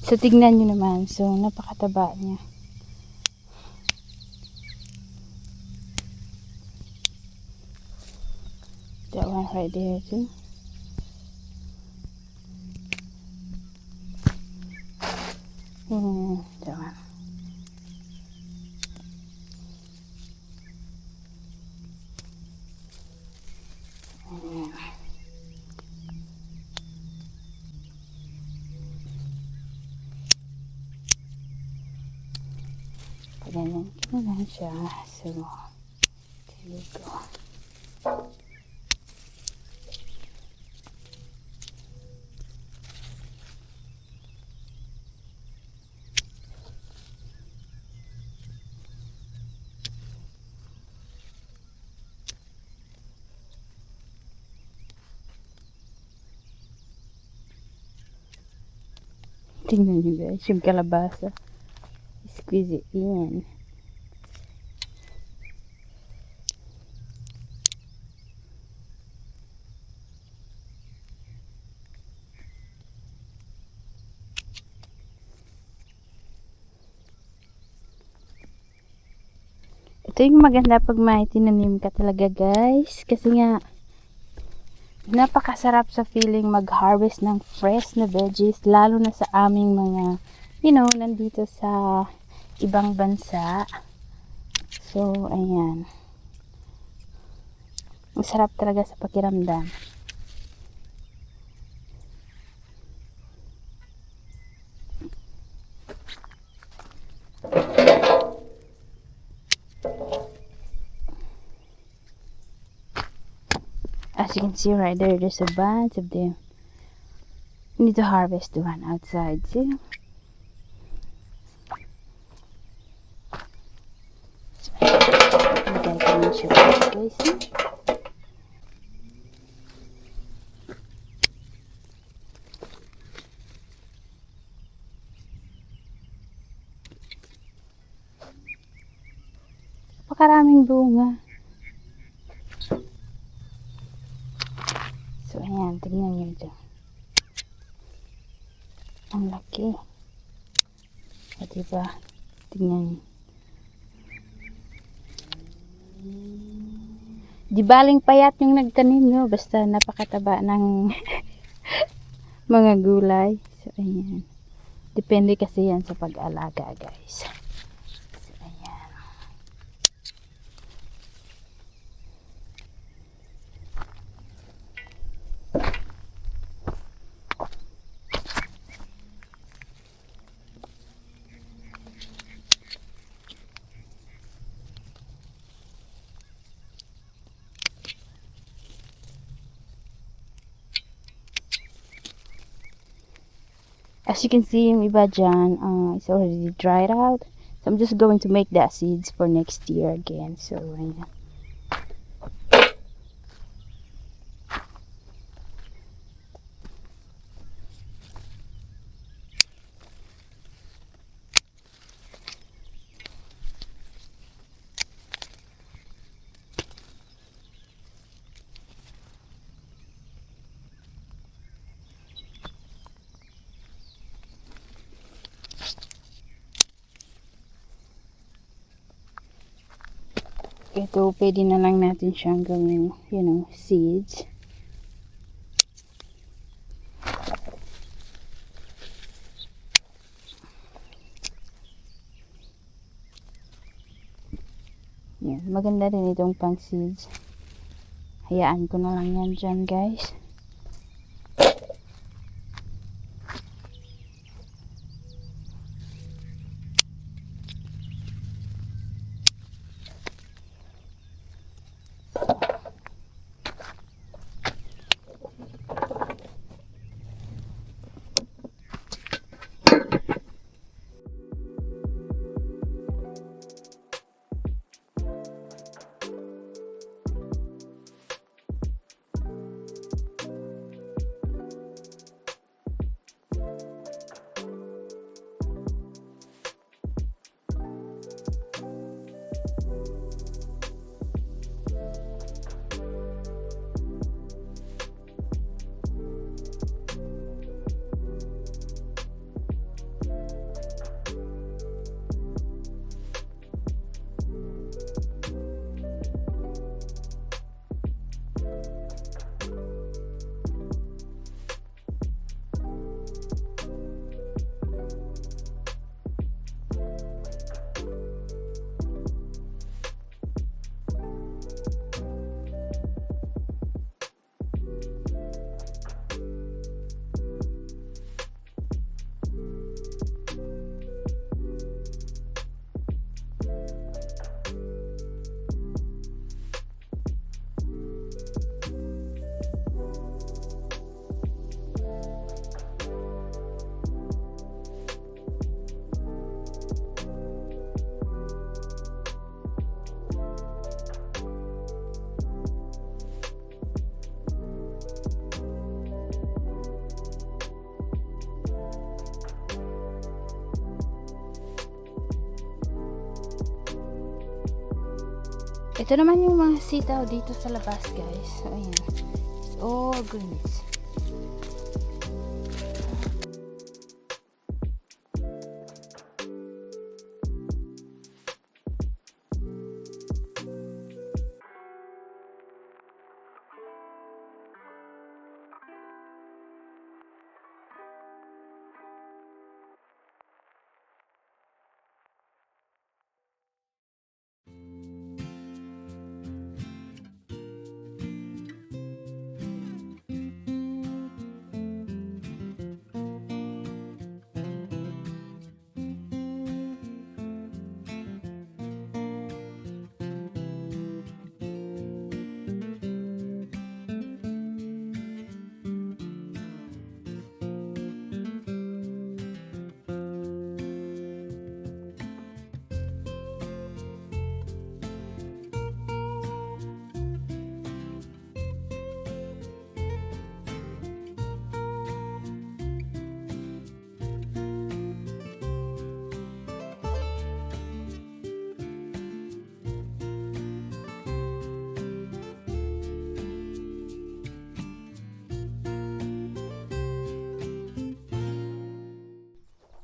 So, tignan nyo naman. So, napakataba niya. That one right there too. And that one. Ganyan ko lang siya. So, there you go. Tingnan nyo guys, yung kalabasa. Squeeze it in. Ito yung maganda pag may tinanim ka talaga guys. Kasi nga, napakasarap sa feeling mag-harvest ng fresh na veggies. Lalo na sa aming mga, nandito sa ibang bansa. So, ayan. Masarap talaga sa pakiramdam. As you can see right there, there's a bunch of them. You need to harvest the one outside, see? Lagay ko ng sugar, guys. Napakaraming bunga. So, ayan, tignan nyo ito. Ang laki. O, diba? Tignan nyo. Di baling payat yung nagtanim nyo. Basta napakataba ng mga gulay. So, ayan. Depende kasi yan sa pag-alaga, guys. So, ayan. As you can see, yung iba dyan, it's already dried out. So, I'm just going to make that seeds for next year again. So, ayan. Ito, pwede na lang natin siyang gawin, seeds. Yan, maganda rin itong pang seeds. Hayaan ko na lang yan dyan, guys. Ito naman yung mga sitaw dito sa labas, guys. So, ayan. It's all greens.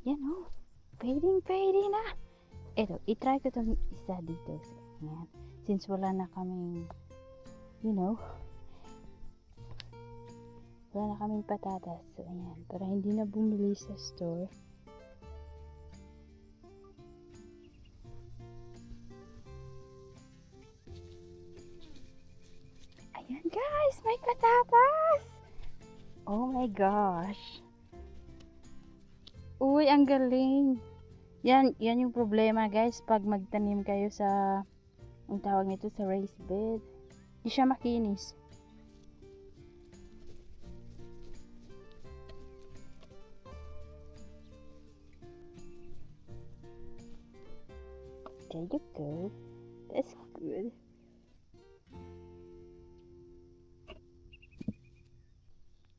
Yan oh. Fading na. Eto, itry ko itong isa dito. Yan. Since wala na kaming, you know, wala na kaming patatas. So, ayan. Para hindi na bumili sa store. Ayan guys, may patatas! Oh my gosh! Uy, ang galing! Yan yung problema guys pag magtanim kayo sa, ang tawag nito, sa raised bed. Hindi siya makinis. There you go. That's good.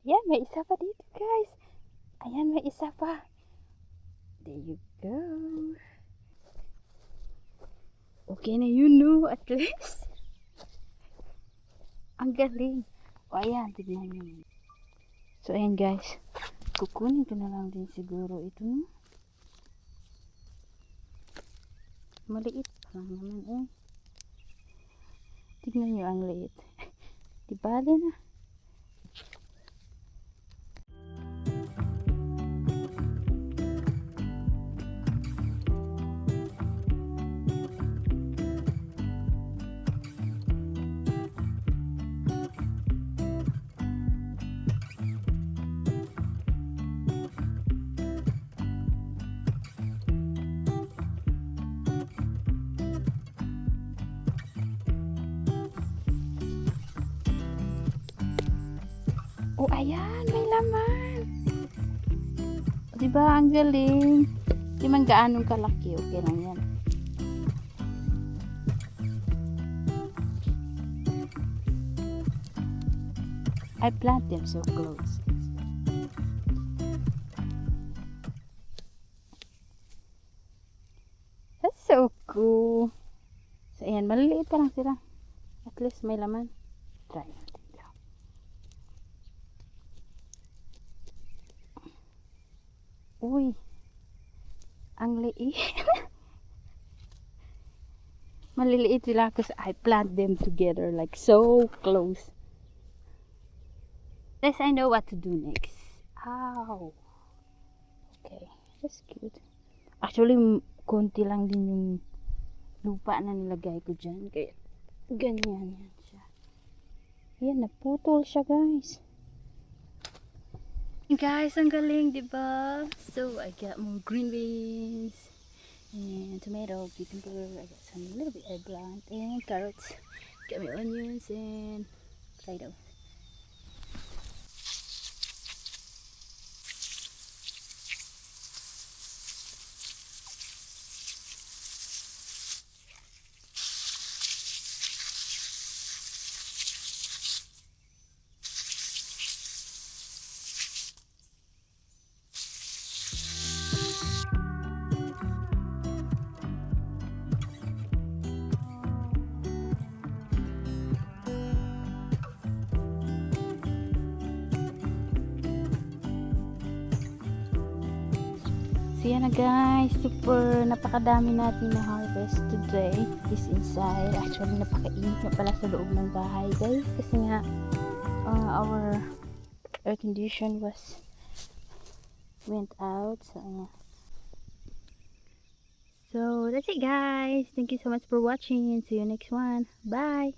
Ayan, may isa pa dito guys. Ayan, may isa pa. There you go. Okay na yun, no? At least. Ang galing. O, ayan, tignan nyo. So, ayan guys. Kukunin ko na lang din siguro ito, no? Maliit pa lang naman, eh. Tignan nyo ang liit. Di bale na. Oh, ayan, may laman. Diba, ang galing. Di man gaanong kalaki. Okay lang yan. I plant them so close. That's so cool. So, ayan, maliliit pa lang sila. At least may laman. Try natin. Uy, ang liit. Maliliit sila kasi I plant them together like so close. Yes, I know what to do next. Ow. Okay, that's cute. Actually, konti lang din yung lupa na nilagay ko dyan. Kaya, ganyan yan siya. Yan, naputol siya guys. Guys, ang galing, diba? So, I got more green beans. and tomato, cucumber. I got some little bit eggplant and carrots. Got my onions and potato. So yan na guys, super napakadami natin na harvest today. This inside, actually napakainit na pala sa loob ng bahay guys. Kasi nga, our air condition went out. So ayan. So that's it guys. Thank you so much for watching. See you next one. Bye!